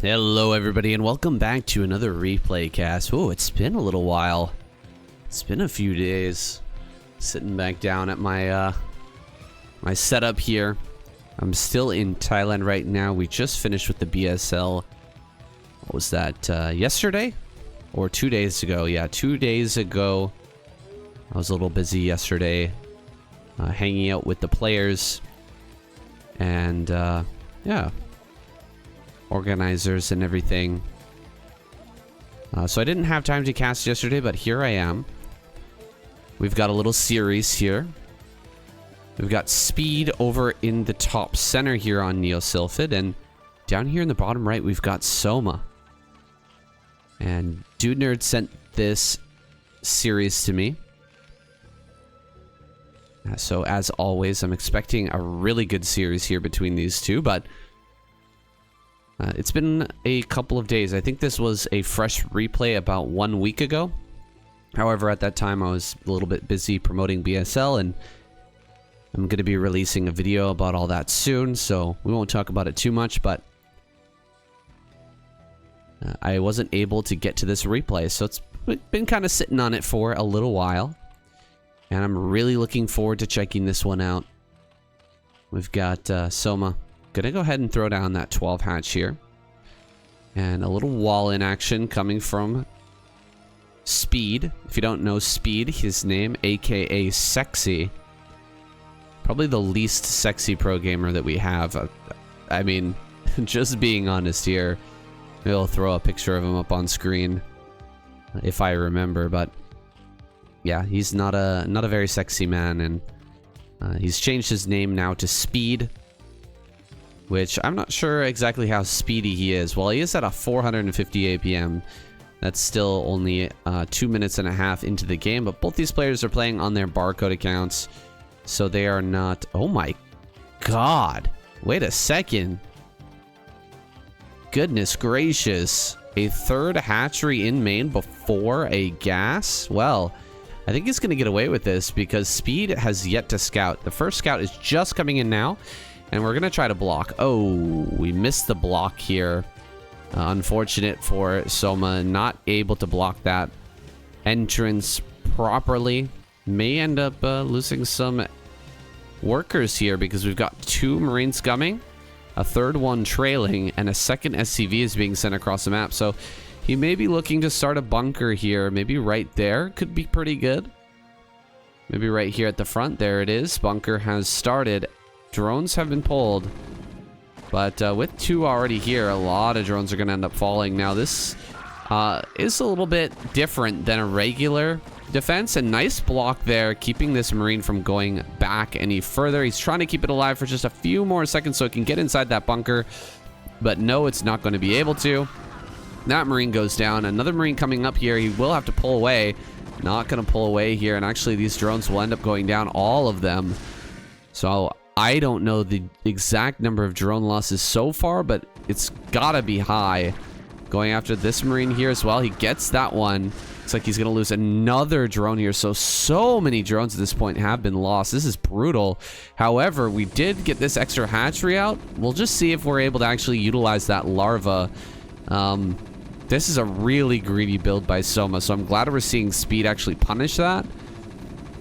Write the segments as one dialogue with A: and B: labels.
A: Hello everybody and welcome back to another replay cast. Oh, it's been a little while. It's been a few days. Sitting back down at my my setup here. I'm still in Thailand right now. We just finished with the BSL. What was that? Yesterday? Or 2 days ago? Yeah, 2 days ago. I was a little busy yesterday. Hanging out with the players. And yeah. Organizers and everything. So I didn't have time to cast yesterday, but here I am. We've got a little series here. We've got Speed over in the top center here on Neosylphid, and down here in the bottom right we've got Soma. And Dude Nerd sent this series to me. So as always, I'm expecting a really good series here between these two, but it's been a couple of days. I think this was a fresh replay about 1 week ago. However, at that time I was a little bit busy promoting BSL, and I'm going to be releasing a video about all that soon, so we won't talk about it too much, but I wasn't able to get to this replay, so it's been kind of sitting on it for a little while, and I'm really looking forward to checking this one out. We've got Soma. Gonna go ahead and throw down that 12 hatch here. And a little wall in action coming from Speed. If you don't know Speed, his name, aka Sexy. Probably the least sexy pro gamer that we have. I mean, just being honest here. Maybe I'll throw a picture of him up on screen if I remember, but yeah, he's not a very sexy man, and he's changed his name now to Speed. Which I'm not sure exactly how speedy he is. Well, he is at a 450 APM. That's still only 2 minutes and a half into the game. But both these players are playing on their barcode accounts. So they are not... Oh my god. Wait a second. Goodness gracious. A third hatchery in main before a gas? Well, I think he's going to get away with this because Speed has yet to scout. The first scout is just coming in now. And we're going to try to block. Oh, we missed the block here. Unfortunate for Soma. Not able to block that entrance properly. May end up losing some workers here because we've got 2 Marines coming. A third one trailing. And a second SCV is being sent across the map. So he may be looking to start a bunker here. Maybe right there. Could be pretty good. Maybe right here at the front. There it is. Bunker has started. Drones have been pulled, but with 2 already here, a lot of drones are going to end up falling. Now, this is a little bit different than a regular defense. A nice block there, keeping this Marine from going back any further. He's trying to keep it alive for just a few more seconds so it can get inside that bunker, but no, it's not going to be able to. That Marine goes down. Another Marine coming up here. He will have to pull away. Not going to pull away here, and actually these drones will end up going down, all of them. So I don't know the exact number of drone losses so far, but it's gotta be high. Going after this Marine here as well. He gets that one. Looks like he's gonna lose another drone here. So many drones at this point have been lost. This is brutal. However, we did get this extra hatchery out. We'll just see if we're able to actually utilize that larva. This is a really greedy build by Soma, so I'm glad we're seeing Speed actually punish that.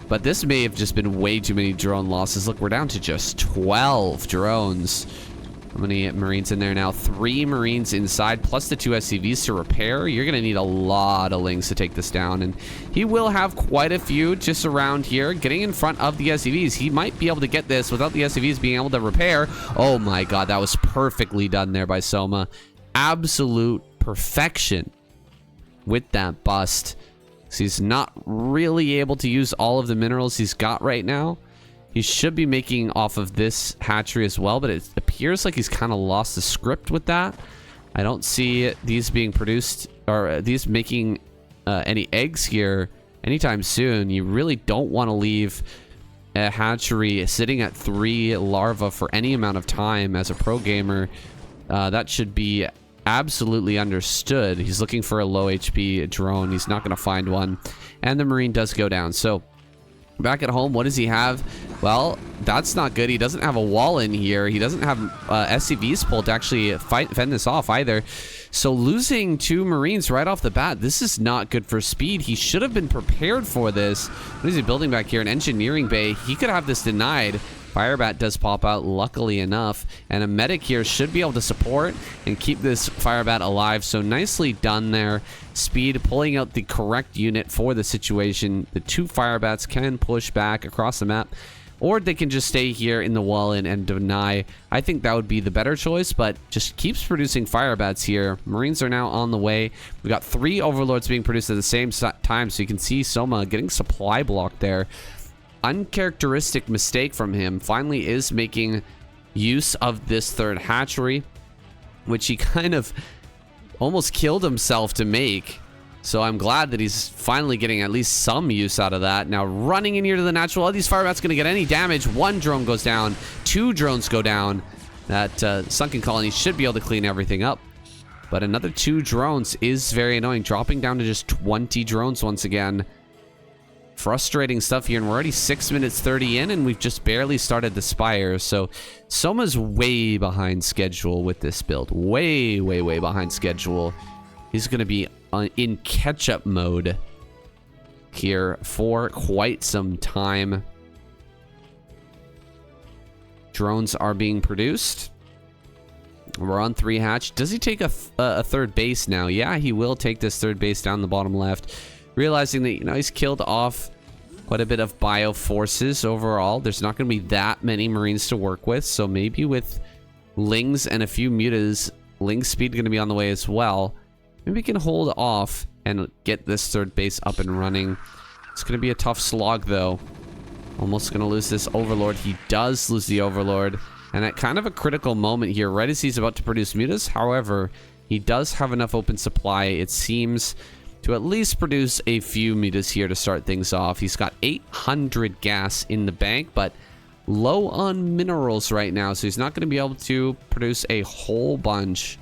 A: But this may have just been way too many drone losses. Look, we're down to just 12 drones. How many Marines in there now? 3 Marines inside, plus the 2 SCVs to repair. You're going to need a lot of Lings to take this down. And he will have quite a few just around here. Getting in front of the SCVs. He might be able to get this without the SCVs being able to repair. Oh my god, that was perfectly done there by Soma. Absolute perfection with that bust. So he's not really able to use all of the minerals he's got right now. He should be making off of this hatchery as well, but it appears like he's kind of lost the script with that. I don't see these being produced, or these making any eggs here anytime soon. You really don't want to leave a hatchery sitting at 3 larvae for any amount of time as a pro gamer. That should be absolutely understood. He's looking for a low HP drone. He's not going to find one, and the Marine does go down. So Back at home, what does he have? Well, that's not good. He doesn't have a wall in here. He doesn't have SCVs pulled to actually fend this off either. So losing 2 Marines right off the bat, this is not good for Speed. He should have been prepared for this. What is he building back here? An engineering bay. He could have this denied. Firebat does pop out, luckily enough. And a medic here should be able to support and keep this Firebat alive. So nicely done there. Speed pulling out the correct unit for the situation. The 2 Firebats can push back across the map, or they can just stay here in the wall and deny. I think that would be the better choice, but just keeps producing Firebats here. Marines are now on the way. We've got 3 Overlords being produced at the same time, so you can see Soma getting supply blocked there. Uncharacteristic mistake from him. Finally is making use of this 3rd hatchery, which he kind of almost killed himself to make. So I'm glad that he's finally getting at least some use out of that. Now running in here to the natural. Are these Firebats going to get any damage? 1 drone goes down. 2 drones go down. That sunken colony should be able to clean everything up. But another 2 drones is very annoying. Dropping down to just 20 drones once again. Frustrating stuff here, and we're already 6 minutes 30 in, and we've just barely started the Spire. So Soma's way behind schedule with this build. Way behind schedule. He's going to be in catch-up mode here for quite some time. Drones are being produced. We're on 3 hatch. Does he take a 3rd base now? Yeah, he will take this 3rd base down the bottom left. Realizing that, you know, he's killed off quite a bit of bio forces overall. There's not going to be that many Marines to work with. So maybe with Lings and a few mutas, Ling's speed going to be on the way as well. Maybe we can hold off and get this 3rd base up and running. It's going to be a tough slog, though. Almost going to lose this Overlord. He does lose the Overlord. And at kind of a critical moment here, right as he's about to produce mutas. However, he does have enough open supply, it seems, to at least produce a few mutas here to start things off. He's got 800 gas in the bank, but low on minerals right now, so he's not going to be able to produce a whole bunch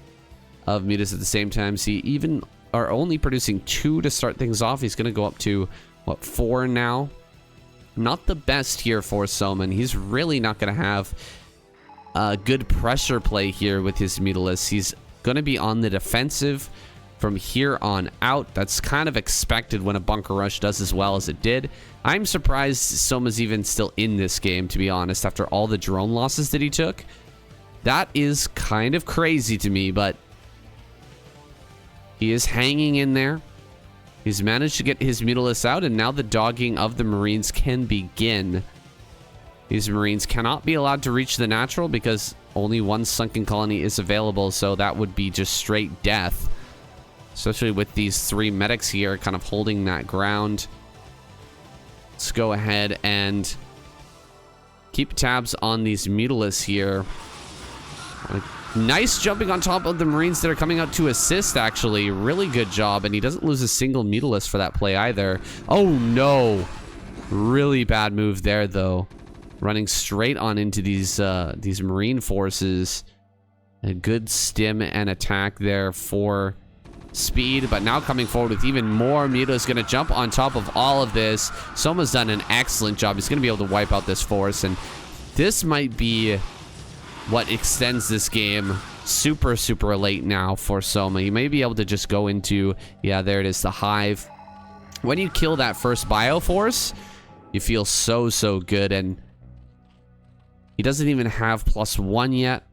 A: of mutas at the same time. So he even are only producing 2 to start things off. He's going to go up to, what, 4 now? Not the best here for Soman. He's really not going to have a good pressure play here with his mutalists. He's going to be on the defensive from here on out. That's kind of expected when a bunker rush does as well as it did. I'm surprised Soma's even still in this game, to be honest, after all the drone losses that he took. That is kind of crazy to me, but he is hanging in there. He's managed to get his mutalists out, and now the dogging of the Marines can begin. These Marines cannot be allowed to reach the natural because only 1 sunken colony is available, so that would be just straight death. Especially with these 3 medics here kind of holding that ground. Let's go ahead and keep tabs on these mutalists here. Nice jumping on top of the Marines that are coming out to assist, actually. Really good job, and he doesn't lose a single mutalist for that play either. Oh, no. Really bad move there, though. Running straight on into these Marine forces. A good stim and attack there for Speed, but now coming forward with even more. Muta is going to jump on top of all of this. Soma's done an excellent job. He's going to be able to wipe out this force, and this might be what extends this game super late now for Soma. You may be able to just go into, yeah, there it is, the hive. When you kill that first bio force, you feel so good, and he doesn't even have +1 yet.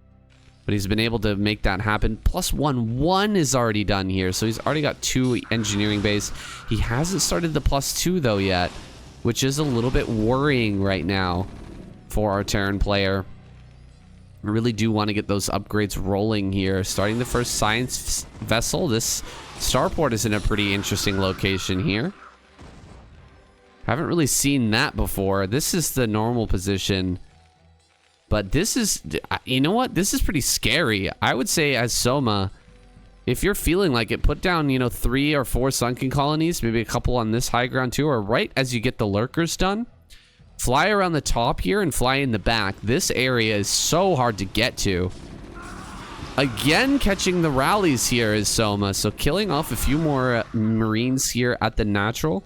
A: But he's been able to make that happen. +1 is already done here. So he's already got 2 engineering bays. He hasn't started the +2 though yet, which is a little bit worrying right now for our Terran player. I really do want to get those upgrades rolling here. Starting the first science vessel. This starport is in a pretty interesting location here. Haven't really seen that before. This is the normal position. But this is, you know what? This is pretty scary. I would say as Soma, if you're feeling like it, put down, you know, 3 or 4 sunken colonies, maybe a couple on this high ground too, or right as you get the lurkers done. Fly around the top here and fly in the back. This area is so hard to get to. Again, catching the rallies here is Soma. So killing off a few more Marines here at the natural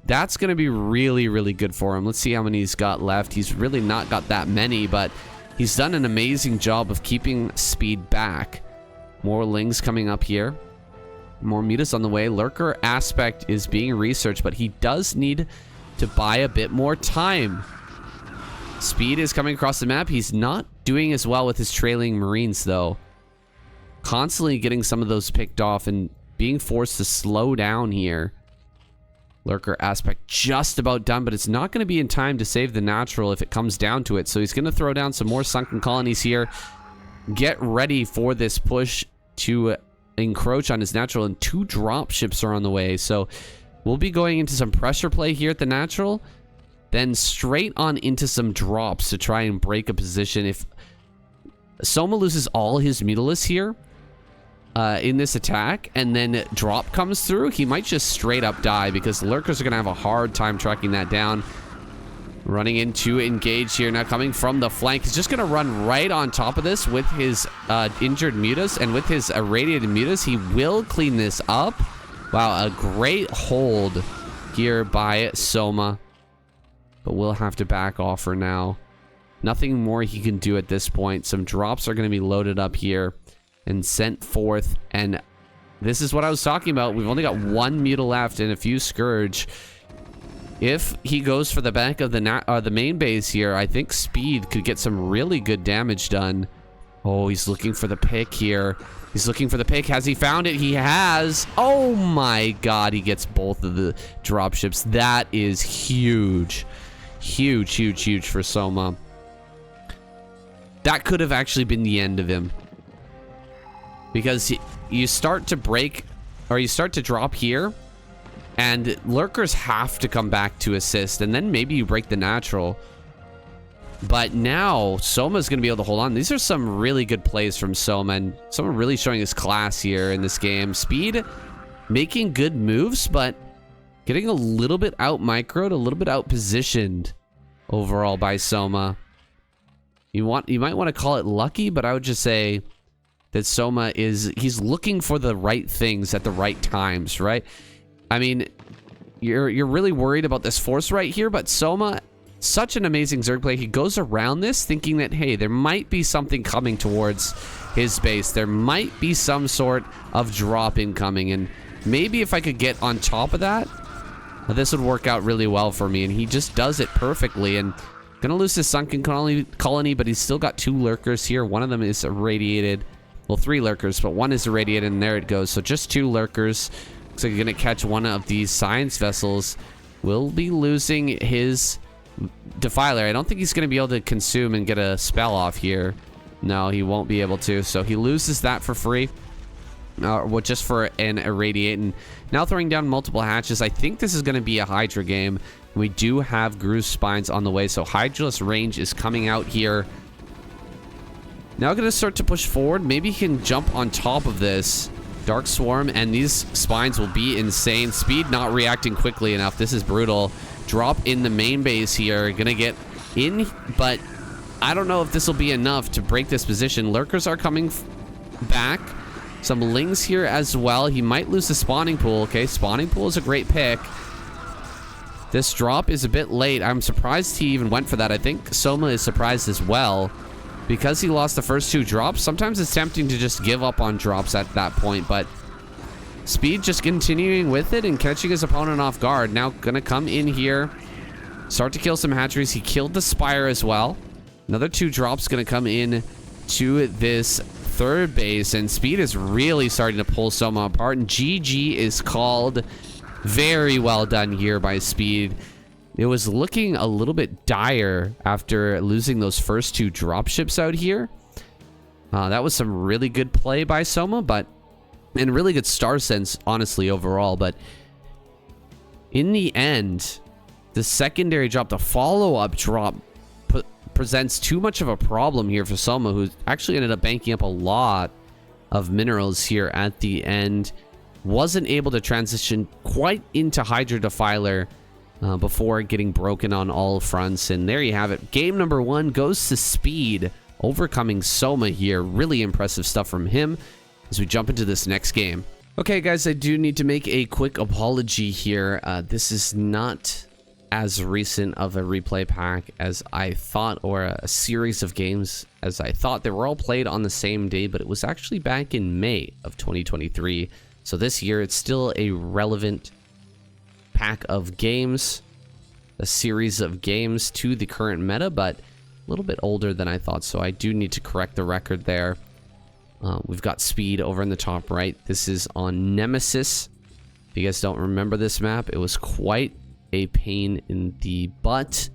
A: That's going to be really, really good for him. Let's see how many he's got left. He's really not got that many, but he's done an amazing job of keeping speed back. More Lings coming up here. More mutas on the way. Lurker aspect is being researched, but he does need to buy a bit more time. Speed is coming across the map. He's not doing as well with his trailing Marines, though. Constantly getting some of those picked off and being forced to slow down here. Lurker aspect just about done, but it's not going to be in time to save the natural if it comes down to it. So he's going to throw down some more sunken colonies here. Get ready for this push to encroach on his natural, and 2 drop ships are on the way. So we'll be going into some pressure play here at the natural, then straight on into some drops to try and break a position. If Soma loses all his Mutalisks here in this attack, and then drop comes through, he might just straight up die, because Lurkers are going to have a hard time tracking that down. Running into engage here now, coming from the flank. He's just going to run right on top of this with his injured mutas, and with his irradiated mutas, he will clean this up. Wow, a great hold here by Soma, but we'll have to back off for now. Nothing more he can do at this point. Some drops are going to be loaded up here and sent forth, and this is what I was talking about. We've only got 1 muta left and a few Scourge. If he goes for the back of the main base here, I think Speed could get some really good damage done. Oh, he's looking for the pick here. He's looking for the pick. Has he found it? He has. Oh my god, he gets both of the dropships. That is huge. Huge, huge, huge for Soma. That could have actually been the end of him. Because you start to break, or you start to drop here, and Lurkers have to come back to assist, and then maybe you break the natural. But now Soma's going to be able to hold on. These are some really good plays from Soma, and Soma really showing his class here in this game. Speed making good moves, but getting a little bit out microed, a little bit out positioned overall by Soma. You might want to call it lucky, but I would just say that Soma he's looking for the right things at the right times, right? I mean, you're really worried about this force right here, but Soma, such an amazing Zerg play. He goes around this thinking that, hey, there might be something coming towards his base. There might be some sort of drop incoming, and maybe if I could get on top of that, this would work out really well for me. And he just does it perfectly, and gonna lose his sunken colony, but he's still got 2 Lurkers here. One of them is irradiated. Well, 3 Lurkers, but 1 is irradiated, and there it goes. So just 2 Lurkers. Looks like you're gonna catch one of these science vessels. Will be losing his Defiler. I don't think he's gonna be able to consume and get a spell off here. No, he won't be able to. So he loses that for free. Well, just for an irradiate. And now throwing down multiple hatches. I think this is gonna be a Hydra game. We do have Gru's Spines on the way, so Hydra's range is coming out here. Now gonna start to push forward. Maybe he can jump on top of this Dark Swarm, and these Spines will be insane. Speed not reacting quickly enough. This is brutal. Drop in the main base here. Gonna get in, but I don't know if this will be enough to break this position. Lurkers are coming back. Some Lings here as well. He might lose the spawning pool. Okay, spawning pool is a great pick. This drop is a bit late. I'm surprised he even went for that. I think Soma is surprised as well. Because he lost the first 2 drops, sometimes it's tempting to just give up on drops at that point, but Speed just continuing with it and catching his opponent off guard. Now gonna come in here, start to kill some hatcheries. He killed the Spire as well. Another 2 drops gonna come in to this 3rd base, and Speed is really starting to pull Soma apart, and GG is called. Very well done here by Speed. It was looking a little bit dire after losing those first 2 dropships out here. That was some really good play by Soma, and really good star sense, honestly, overall. But in the end, the secondary drop, the follow-up drop, presents too much of a problem here for Soma, who actually ended up banking up a lot of minerals here at the end. Wasn't able to transition quite into Hydra Defiler before getting broken on all fronts. And there you have it. Game number 1 goes to Speed, overcoming Soma here. Really impressive stuff from him as we jump into this next game. Okay, guys, I do need to make a quick apology here. This is not as recent of a replay pack as I thought, or a series of games as I thought. They were all played on the same day, but it was actually back in May of 2023. So this year, it's still a relevant pack of games, a series of games to the current meta, but a little bit older than I thought. So I do need to correct the record there. We've got Speed over in the top right. This is on Nemesis. If you guys don't remember this map, it was quite a pain in the butt.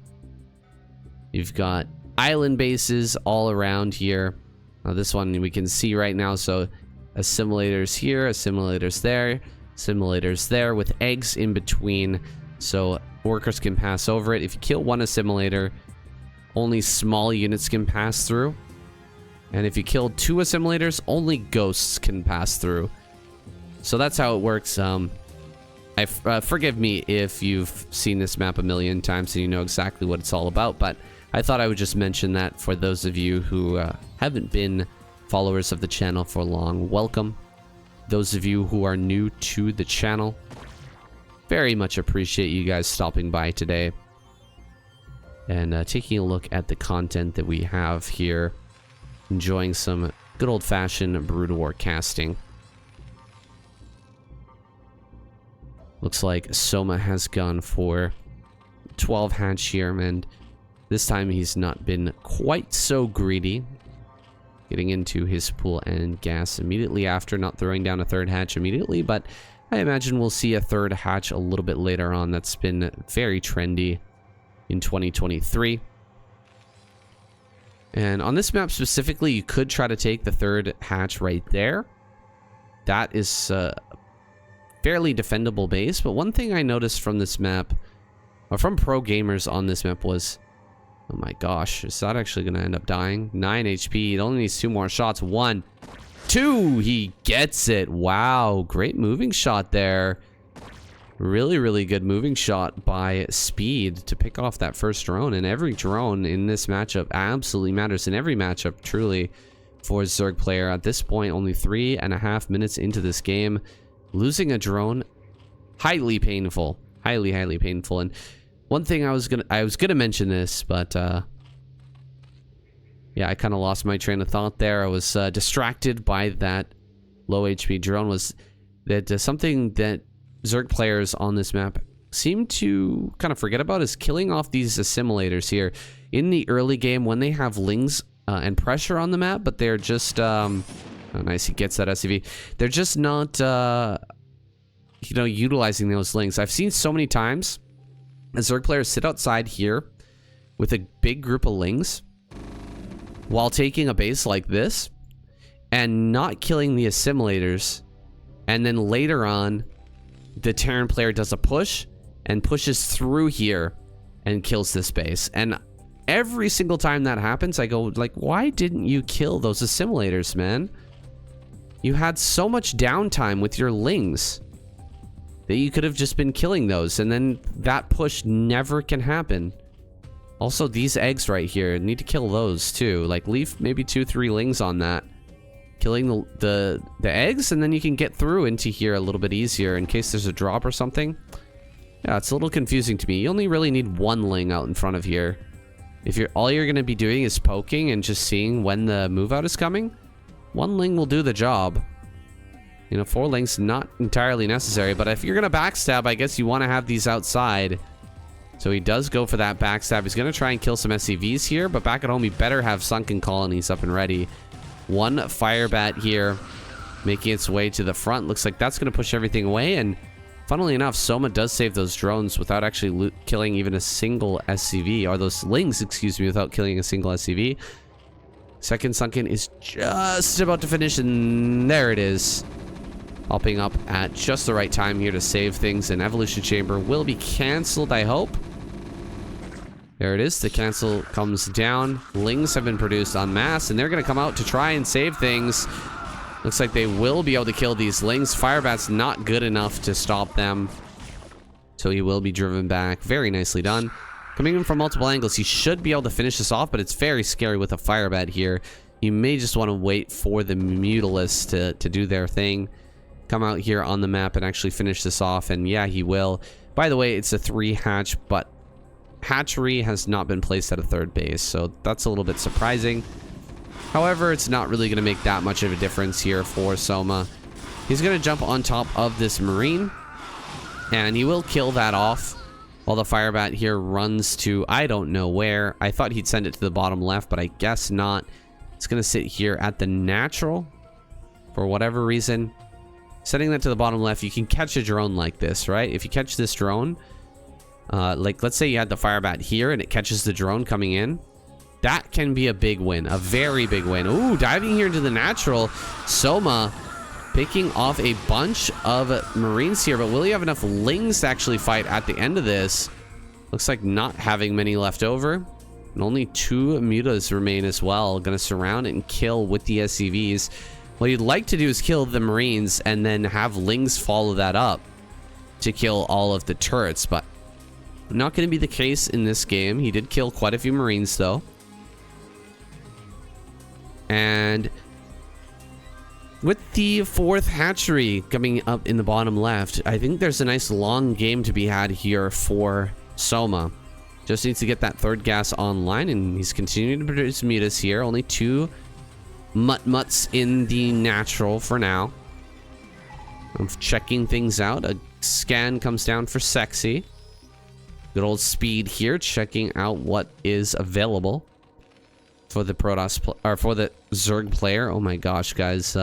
A: You've got island bases all around here. This one we can see right now. So assimilators here, assimilators there, assimilators there with eggs in between. So workers can pass over it. If you kill one assimilator, only small units can pass through. And if you kill two assimilators, only ghosts can pass through. So that's how it works. Forgive me if you've seen this map a million times and you know exactly what it's all about, but I thought I would just mention that for those of you who haven't been followers of the channel for long. Welcome. Those of you who are new to the channel, very much appreciate you guys stopping by today and taking a look at the content that we have here. Enjoying some good old-fashioned Broodwar casting. Looks like Soma has gone for 12 hatch here, and this time he's not been quite so greedy. Getting into his pool and gas immediately after, not throwing down a third hatch immediately, but I imagine we'll see a third hatch a little bit later on. That's been very trendy in 2023. And on this map specifically, you could try to take the third hatch right there. That is a fairly defendable base. But one thing I noticed from this map, or from pro gamers on this map, was, oh my gosh, is that actually going to end up dying? 9 HP. It only needs 2 more shots. 1, 2. He gets it. Wow. Great moving shot there. Really, really good moving shot by Speed to pick off that first drone. And every drone in this matchup absolutely matters in every matchup, truly, for a Zerg player. At this point, only 3.5 minutes into this game, losing a drone, highly painful. Highly, highly painful. And one thing I was gonna mention this, but yeah, I kind of lost my train of thought there. I was distracted by that low HP drone. Was that something that Zerg players on this map seem to kind of forget about, is killing off these assimilators here in the early game when they have lings and pressure on the map, but they're just oh nice, he gets that SCV. They're just not you know, utilizing those lings. I've seen so many times a Zerg player sit outside here with a big group of lings while taking a base like this and not killing the assimilators, and then later on the Terran player does a push and pushes through here and kills this base. And every single time that happens, I go like, why didn't you kill those assimilators, man? You had so much downtime with your lings that you could have just been killing those, and then that push never can happen. Also, these eggs right here, need to kill those too. Like, leave maybe 2-3 lings on that. Killing the eggs, and then you can get through into here a little bit easier in case there's a drop or something. Yeah, it's a little confusing to me. You only really need 1 ling out in front of here. If all you're going to be doing is poking and just seeing when the move out is coming, 1 ling will do the job. You know, 4 lings not entirely necessary, but if you're going to backstab, I guess you want to have these outside. So he does go for that backstab. He's going to try and kill some SCVs here, but back at home, he better have sunken colonies up and ready. 1 fire bat here, making its way to the front. Looks like that's going to push everything away. And funnily enough, Soma does save those drones without actually killing even a single SCV, or those lings, excuse me, without killing a single SCV. Second sunken is just about to finish, and there it is. Popping up at just the right time here to save things. And Evolution Chamber will be cancelled, I hope. There it is. The cancel comes down. Lings have been produced en masse, and they're going to come out to try and save things. Looks like they will be able to kill these lings. Firebat's not good enough to stop them, so he will be driven back. Very nicely done. Coming in from multiple angles, he should be able to finish this off, but it's very scary with a Firebat here. You may just want to wait for the Mutalisks to do their thing. come out here on the map and actually finish this off. And yeah, he will. By the way, it's a 3 hatch, but hatchery has not been placed at a 3rd base, so that's a little bit surprising. However, it's not really going to make that much of a difference here for Soma. He's going to jump on top of this Marine, and he will kill that off while the Firebat here runs to I don't know where. I thought he'd send it to the bottom left, but I guess not. It's going to sit here at the natural for whatever reason. Setting that to the bottom left, you can catch a drone like this, right? If you catch this drone, like let's say you had the Firebat here and it catches the drone coming in, that can be a big win, a very big win. Ooh, diving here into the natural. Soma picking off a bunch of Marines here, but will he have enough Lings to actually fight at the end of this? Looks like not having many left over. And only 2 mutas remain as well. Gonna surround it and kill with the SCVs. What you'd like to do is kill the Marines and then have Lings follow that up to kill all of the turrets, but not going to be the case in this game. He did kill quite a few Marines though. And with the 4th hatchery coming up in the bottom left, I think there's a nice long game to be had here for Soma. Just needs to get that 3rd gas online, and he's continuing to produce mutas here. Only 2 Mutts in the natural for now. I'm checking things out. A scan comes down for sexy. Good old speed here, checking out what is available for the Protoss or for the Zerg player. Oh my gosh, guys!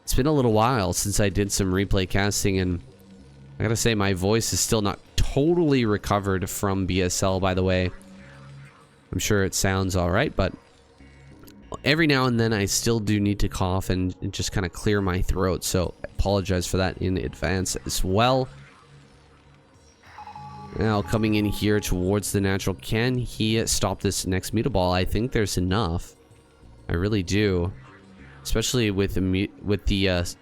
A: It's been a little while since I did some replay casting, and I gotta say my voice is still not totally recovered from BSL. By the way, I'm sure it sounds all right, but every now and then I still do need to cough and just kind of clear my throat, so I apologize for that in advance as well. Now coming in here towards the natural, can he stop this next mutaball? I think there's enough. I really do, especially with the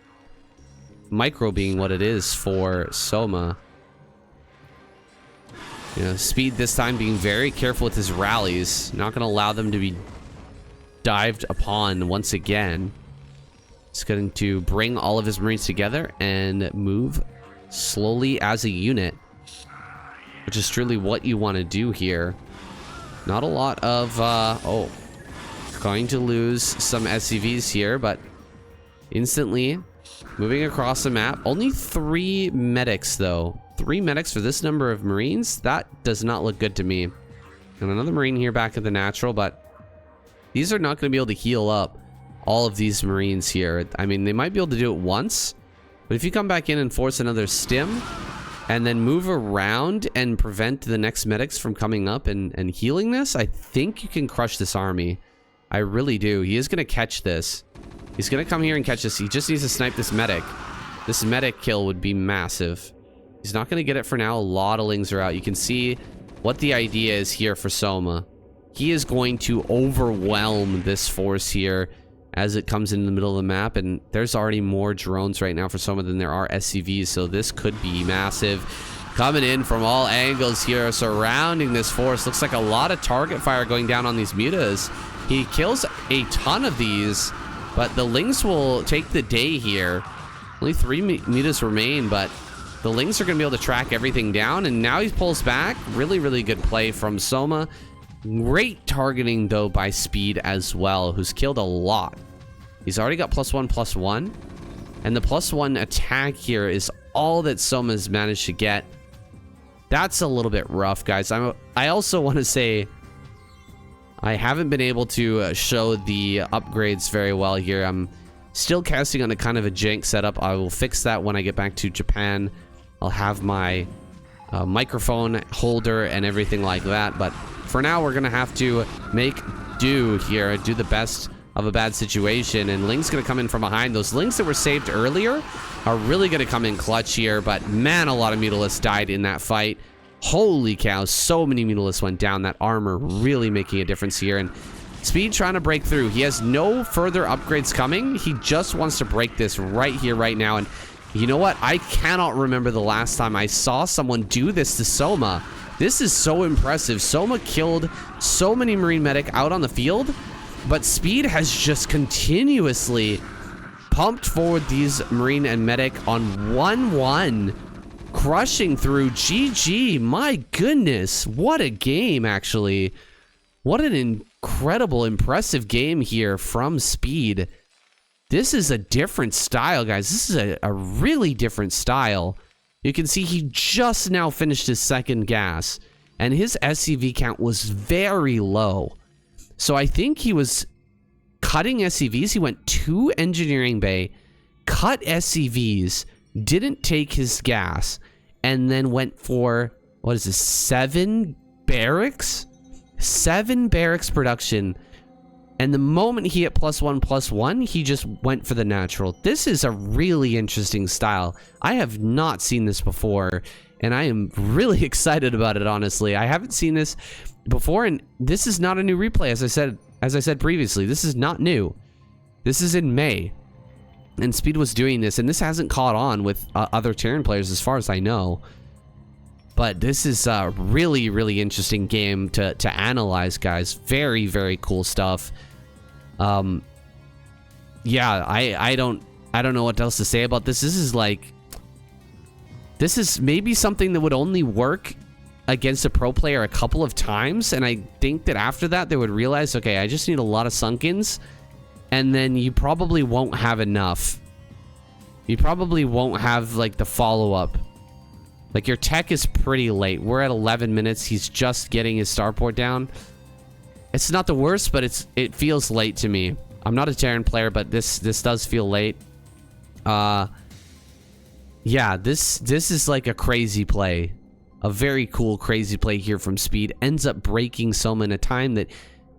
A: micro being what it is for Soma. You know, speed this time, being very careful with his rallies, not going to allow them to be dived upon once again. He's going to bring all of his Marines together and move slowly as a unit, which is truly what you want to do here. Not a lot of oh, going to lose some SCVs here, but instantly moving across the map. Only 3 medics though. 3 medics for this number of Marines? That does not look good to me. And another Marine here back at the natural, but these are not going to be able to heal up all of these Marines here. I mean, they might be able to do it once, but if you come back in and force another stim and then move around and prevent the next medics from coming up and healing this, I think you can crush this army. I really do. He is going to catch this. He's going to come here and catch this. He just needs to snipe this medic. This medic kill would be massive. He's not going to get it for now. A lot of Lings are out. You can see what the idea is here for Soma. He is going to overwhelm this force here as it comes into the middle of the map, and there's already more drones right now for Soma than there are SCVs, so this could be massive. Coming in from all angles here, surrounding this force. Looks like a lot of target fire going down on these mutas. He kills a ton of these, but the Lings will take the day here. Only 3 mutas remain, but the Lings are going to be able to track everything down, and now he pulls back. Really, really good play from Soma. Great targeting though by Speed as well, who's killed a lot. He's already got +1/+1, and the +1 attack here is all that Soma's managed to get. That's a little bit rough, guys. I also want to say I haven't been able to show the upgrades very well here. I'm still casting on a kind of a jank setup. I will fix that when I get back to Japan. I'll have my microphone holder and everything like that, but for now we're gonna have to make do here, do the best of a bad situation, and Ling's gonna come in from behind. Those Lings that were saved earlier are really gonna come in clutch here, but man, a lot of Mutalisks died in that fight. Holy cow, so many Mutalisks went down. That armor really making a difference here, and Speed trying to break through. He has no further upgrades coming. He just wants to break this right here, right now, and you know what? I cannot remember the last time I saw someone do this to Soma. This is so impressive. Soma killed so many Marine medic out on the field, but Speed has just continuously pumped forward these Marine and Medic on 1-1. Crushing through. GG. My goodness. What a game, actually. What an incredible, impressive game here from Speed. This is a different style, guys. This is a really different style. You can see he just now finished his second gas, and his SCV count was very low. So I think he was cutting SCVs. He went to Engineering Bay, cut SCVs, didn't take his gas, and then went for, what is this, 7 barracks? 7 barracks production. And the moment he hit +1/+1, he just went for the natural. This is a really interesting style. I have not seen this before, and I am really excited about it, honestly. I haven't seen this before, and this is not a new replay, as I said previously. This is not new. This is in May, and Speed was doing this, and this hasn't caught on with other Terran players as far as I know. But this is a really, really interesting game to analyze, guys. Very, very cool stuff. Yeah, I don't know what else to say about this. This is maybe something that would only work against a pro player a couple of times, and I think that after that they would realize, okay, I just need a lot of sunk-ins, and then you probably won't have enough. You probably won't have like the follow-up. Like, your tech is pretty late. We're at 11 minutes. He's just getting his starport down. It's not the worst, but it feels late to me. I'm not a Terran player, but this does feel late. Yeah, this is like a crazy play. A very cool, crazy play here from Speed. Ends up breaking Soma in a time that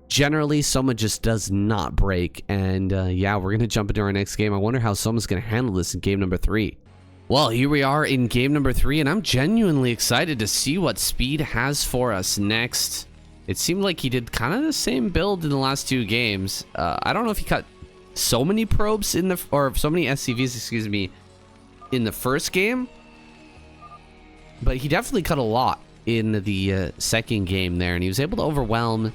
A: generally Soma just does not break. And yeah, we're going to jump into our next game. I wonder how Soma's going to handle this in game number 3. Well, here we are in game number 3, and I'm genuinely excited to see what Speed has for us next. It seemed like he did kind of the same build in the last 2 games. I don't know if he cut so many probes in the, or so many SCVs, excuse me, in the first game, but he definitely cut a lot in the second game there, and he was able to overwhelm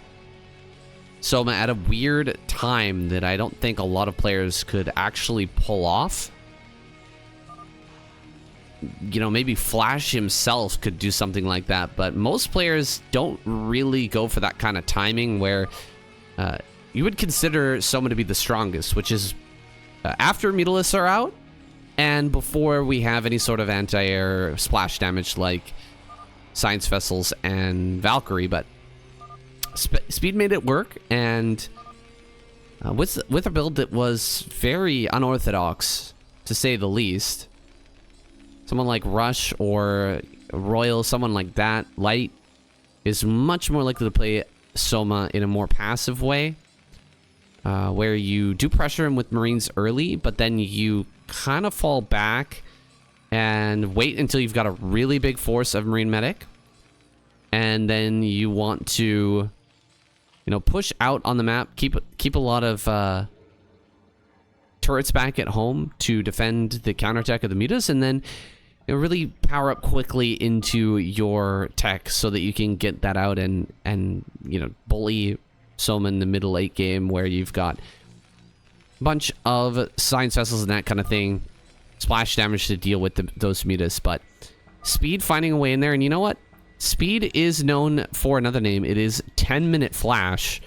A: Soma at a weird time that I don't think a lot of players could actually pull off. You know, maybe Flash himself could do something like that, but most players don't really go for that kind of timing where you would consider Soma to be the strongest, which is after Mutalisks are out and before we have any sort of anti-air splash damage like Science Vessels and Valkyrie. But Speed made it work, and with a build that was very unorthodox, to say the least. Someone like Rush or Royal, someone like that, Light, is much more likely to play Soma in a more passive way, where you do pressure him with Marines early, but then you kind of fall back and wait until you've got a really big force of Marine Medic, and then you want to, you know, push out on the map, keep a lot of turrets back at home to defend the counterattack of the mutas, and then really power up quickly into your tech so that you can get that out and you know, bully Soma in the middle late game where you've got a bunch of Science Vessels and that kind of thing, splash damage to deal with those mutas. But Speed finding a way in there, and you know what? Speed is known for another name. It is 10-minute Flash,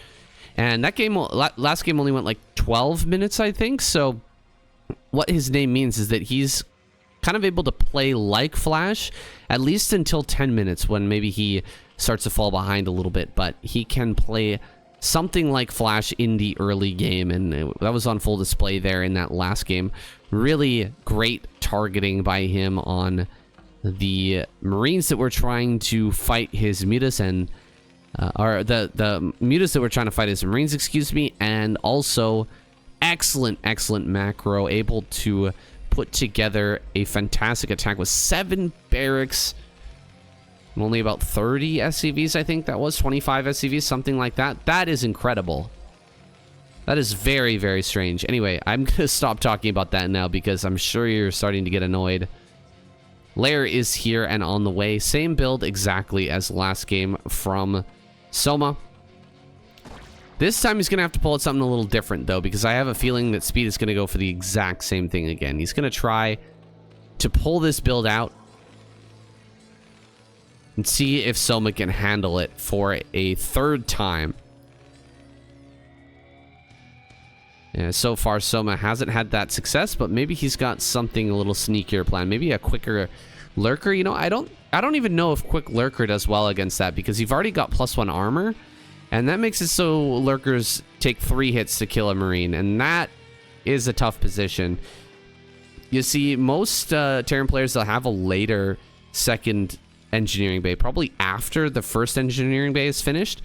A: and that game, last game only went like 12 minutes, I think. So what his name means is that he's kind of able to play like Flash, at least until 10 minutes, when maybe he starts to fall behind a little bit, but he can play something like Flash in the early game, and that was on full display there in that last game. Really great targeting by him on the Marines that were trying to fight his mutas, and or the mutas that were trying to fight his Marines, excuse me, and also excellent macro, able to put together a fantastic attack with 7 barracks, only about 30 SCVs, I think that was 25 SCVs, something like that. That is incredible. That is very, very strange. Anyway, I'm gonna stop talking about that now because I'm sure you're starting to get annoyed. Lair is here and on the way. Same build exactly as last game from Soma. This time he's going to have to pull out something a little different, though, because I have a feeling that Speed is going to go for the exact same thing again. He's going to try to pull this build out and see if Soma can handle it for a third time. Yeah, so far Soma hasn't had that success, but maybe he's got something a little sneakier planned. Maybe a quicker lurker. You know, I don't even know if quick lurker does well against that, because you've already got +1 armor, and that makes it so lurkers take 3 hits to kill a marine, and that is a tough position. You see, most Terran players, they'll have a later second engineering bay, probably after the first engineering bay is finished.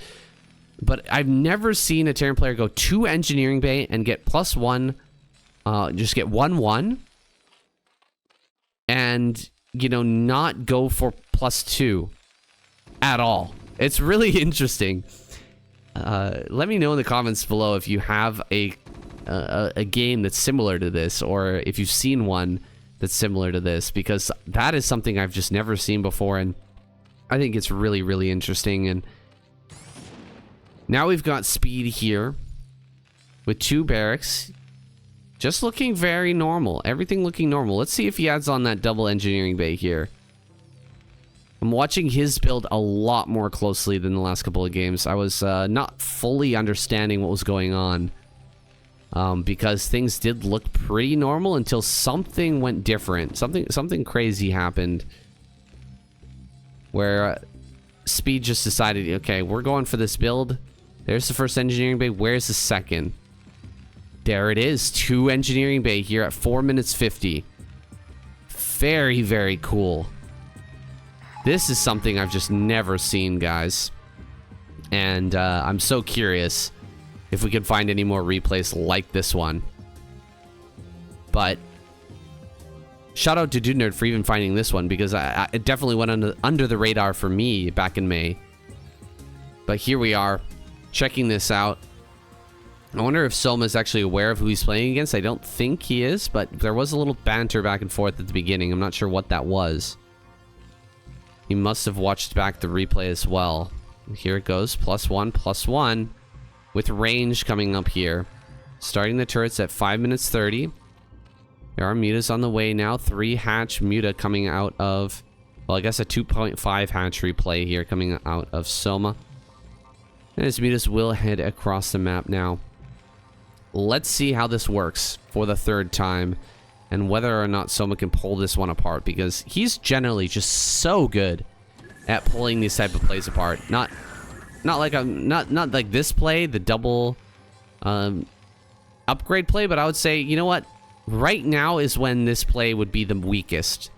A: But I've never seen a Terran player go 2 engineering bay and get +1, just get 1/1, and, you know, not go for +2 at all. It's really interesting. Let me know in the comments below if you have a game that's similar to this, or if you've seen one that's similar to this, because that is something I've just never seen before, and I think it's really, really interesting. And now we've got Speed here with 2 barracks, just looking very normal. Everything looking normal. Let's see if he adds on that double engineering bay here. I'm watching his build a lot more closely than the last couple of games. I was not fully understanding what was going on, because things did look pretty normal until something went different. Something crazy happened where Speed just decided, okay, we're going for this build. There's the first engineering bay. Where's the second? There it is. 2 engineering bay here at 4 minutes 50. Very, very cool. This is something I've just never seen, guys. And I'm so curious if we can find any more replays like this one. But shout out to Dude Nerd for even finding this one, because it definitely went under the radar for me back in May. But here we are, checking this out. I wonder if Soma is actually aware of who he's playing against. I don't think he is, but there was a little banter back and forth at the beginning. I'm not sure what that was. He must have watched back the replay as well. Here it goes, +1, +1, with range coming up here. Starting the turrets at 5 minutes 30. There are mutas on the way now. 3 hatch muta coming out of, well, I guess a 2.5 hatchery play here coming out of Soma. And his mutas will head across the map now. Let's see how this works for the 3rd time, and whether or not Soma can pull this one apart, because he's generally just so good at pulling these type of plays apart. Not like this play, the double upgrade play, but I would say, you know what? Right now is when this play would be the weakest.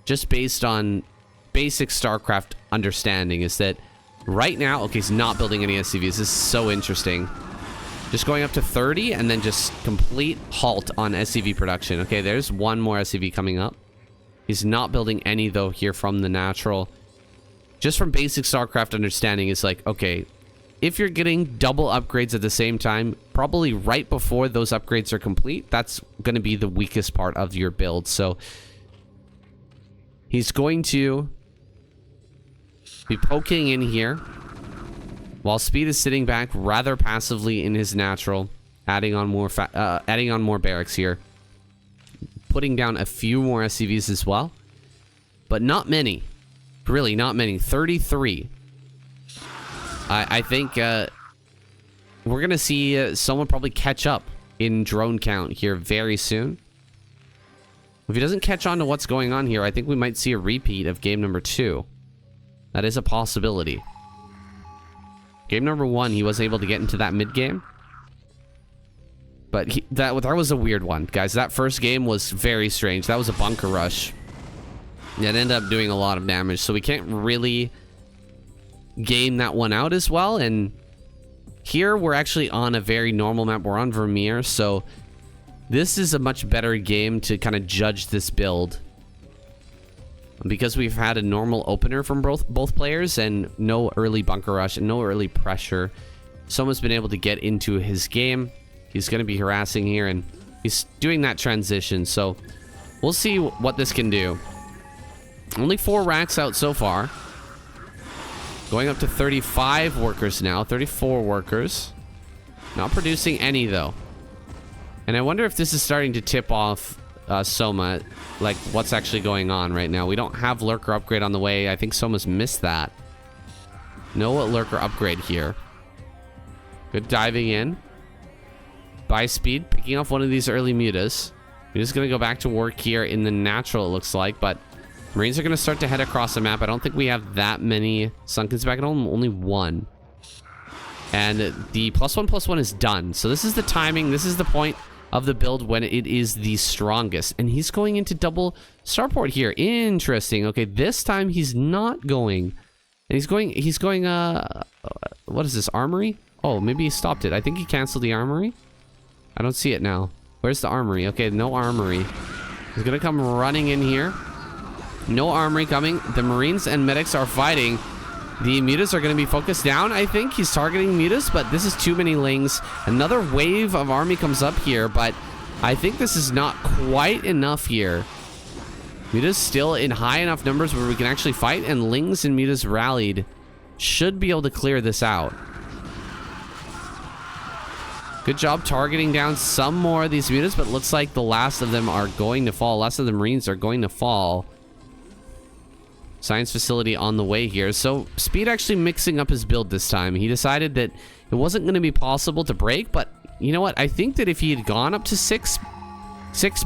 A: Just based on basic StarCraft understanding, is that right now, okay, he's not building any SCVs. This is so interesting. Just going up to 30 and then just complete halt on SCV production. Okay, there's 1 more SCV coming up. He's not building any, though, here from the natural. Just from basic StarCraft understanding, it's like, okay, if you're getting double upgrades at the same time, probably right before those upgrades are complete, that's going to be the weakest part of your build. So he's going to be poking in here, while Speed is sitting back rather passively in his natural, adding on more barracks here, putting down a few more SCVs as well, but not many. Really, not many. 33. I think we're gonna see someone probably catch up in drone count here very soon. If he doesn't catch on to what's going on here, I think we might see a repeat of game number 2. That is a possibility. Game number 1, he was able to get into that mid game, but that was a weird one, guys. That first game was very strange. That was a bunker rush. It ended up doing a lot of damage, so we can't really game that one out as well. And here we're actually on a very normal map. We're on Vermeer, so this is a much better game to kind of judge this build, because we've had a normal opener from both players and no early bunker rush and no early pressure. Soma's been able to get into his game. He's going to be harassing here, and he's doing that transition, so we'll see what this can do. Only 4 racks out so far. Going up to 35 workers now. 34 workers. Not producing any, though. And I wonder if this is starting to tip off Soma, like what's actually going on right now. We don't have Lurker upgrade on the way. I think Soma's missed that. No Lurker upgrade here. Good diving in. By speed, picking off one of these early mutas. We're just going to go back to work here in the natural, it looks like, but Marines are going to start to head across the map. I don't think we have that many Sunkens back at home, only one. And the +1/+1 is done. So this is the timing, this is the point of the build when it is the strongest. And he's going into double starport here. Interesting. Okay, this time he's not going. And he's going, what is this, armory? Oh, maybe he stopped it. I think he canceled the armory. I don't see it now. Where's the armory? Okay, no armory. He's gonna come running in here. No armory coming. The Marines and medics are fighting. The mutas are going to be focused down. I think he's targeting mutas, but this is too many lings. Another wave of army comes up here, but I think this is not quite enough here. Mutas still in high enough numbers where we can actually fight, and lings and mutas rallied. Should be able to clear this out. Good job targeting down some more of these mutas, but looks like the last of them are going to fall. Last of the Marines are going to fall. Science facility on the way here. So Speed actually mixing up his build this time. He decided that it wasn't going to be possible to break, but you know what? I think that if he had gone up to six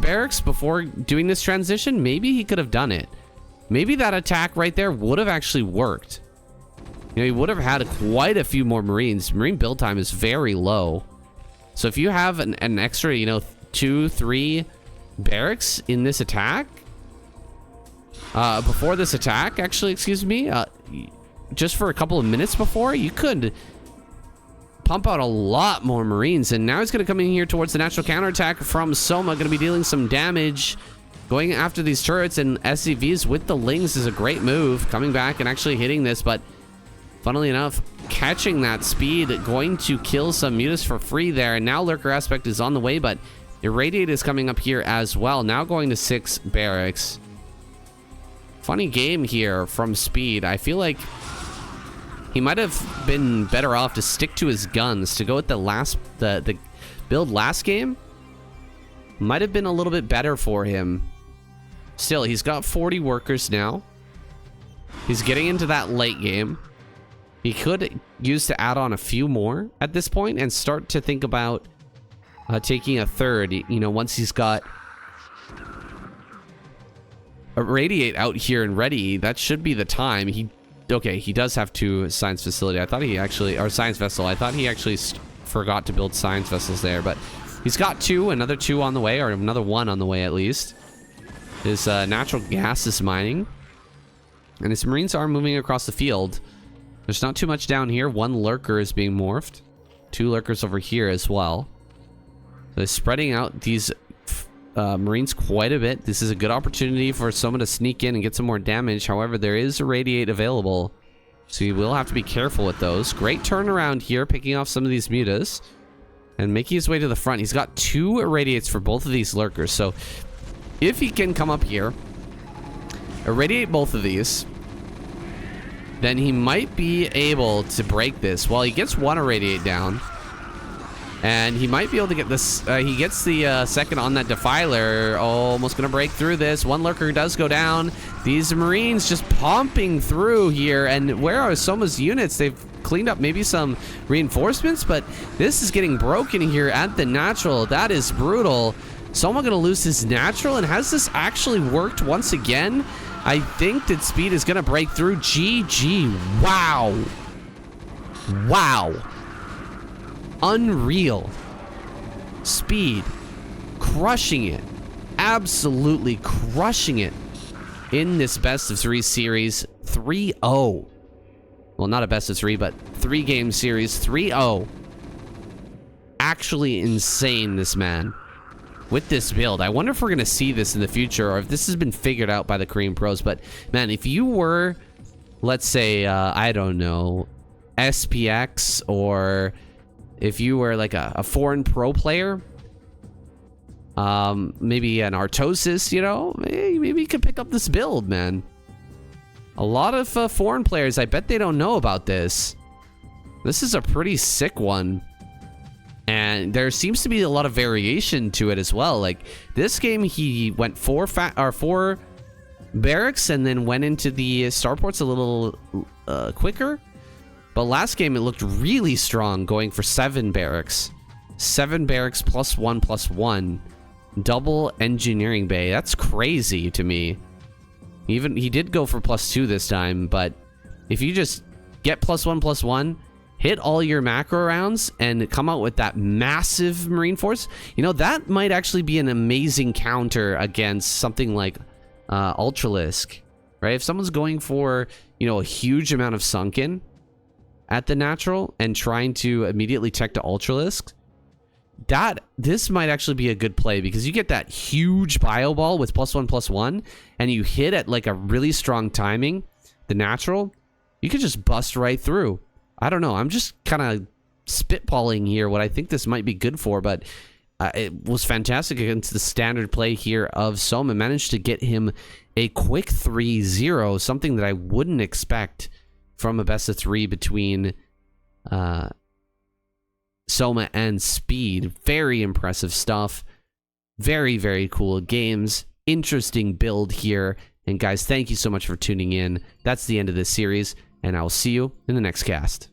A: barracks before doing this transition, maybe he could have done it. Maybe that attack right there would have actually worked. You know, he would have had quite a few more Marines. Marine build time is very low. So if you have an extra, you know, 2-3 barracks in this attack, before this attack, actually, excuse me, just for a couple of minutes before, you could pump out a lot more Marines. And now he's going to come in here towards the natural counterattack from Soma, going to be dealing some damage, going after these turrets and SCVs with the lings is a great move, coming back and actually hitting this, but funnily enough, catching that speed, going to kill some mutas for free there. And now Lurker Aspect is on the way, but Irradiate is coming up here as well, now going to 6 barracks. Funny game here from Speed. I feel like he might have been better off to stick to his guns, to go with the build last game. Might have been a little bit better for him. Still, he's got 40 workers now. He's getting into that late game. He could use to add on a few more at this point and start to think about taking a third, you know, once he's got Irradiate out here and ready. That should be the time. He does have 2 science facility. I thought he actually, or science vessel. I thought he actually forgot to build science vessels there, but he's got 2, another 2 on the way, or another 1 on the way at least. His natural gas is mining, and his Marines are moving across the field. There's not too much down here. 1 lurker is being morphed, 2 lurkers over here as well. So they're spreading out these Marines quite a bit. This is a good opportunity for someone to sneak in and get some more damage. However, there is Irradiate available, so you will have to be careful with those. Great turnaround here, picking off some of these mutas and making his way to the front. He's got 2 Irradiates for both of these lurkers, so if he can come up here, Irradiate both of these, then he might be able to break this. Well, he gets 1 Irradiate down, and he might be able to get this. He gets the second on that Defiler. Oh, almost going to break through this. 1 lurker does go down. These Marines just pumping through here. And where are Soma's units? They've cleaned up maybe some reinforcements, but this is getting broken here at the natural. That is brutal. Soma going to lose his natural, and has this actually worked once again? I think that Speed is going to break through. GG. Wow. Wow. Unreal. Speed crushing it. Absolutely crushing it in this best of 3 series. 3-0. Well, not a best of 3, but 3-game series. 3-0. Actually insane, this man. With this build, I wonder if we're going to see this in the future, or if this has been figured out by the Korean pros. But man, if you were, let's say, I don't know, SPX, or if you were like a foreign pro player, maybe an Artosis, you know, maybe you could pick up this build, man. A lot of foreign players, I bet they don't know about this. This is a pretty sick one. And there seems to be a lot of variation to it as well. Like this game, he went four barracks and then went into the starports a little quicker. But last game, it looked really strong, going for 7 barracks. 7 barracks +1/+1. Double engineering bay. That's crazy to me. Even he did go for +2 this time, but if you just get +1/+1, hit all your macro rounds, and come out with that massive Marine Force, you know, that might actually be an amazing counter against something like Ultralisk, right? If someone's going for, you know, a huge amount of sunken at the natural and trying to immediately tech to Ultralisk, this might actually be a good play, because you get that huge bio ball with +1/+1 and you hit at like a really strong timing, the natural, you could just bust right through. I don't know, I'm just kind of spitballing here what I think this might be good for, but it was fantastic against the standard play here of Soma. Managed to get him a quick 3-0, something that I wouldn't expect from a best of 3 between Soma and Speed. Very impressive stuff. Very, very cool games. Interesting build here. And guys, thank you so much for tuning in. That's the end of this series, and I will see you in the next cast.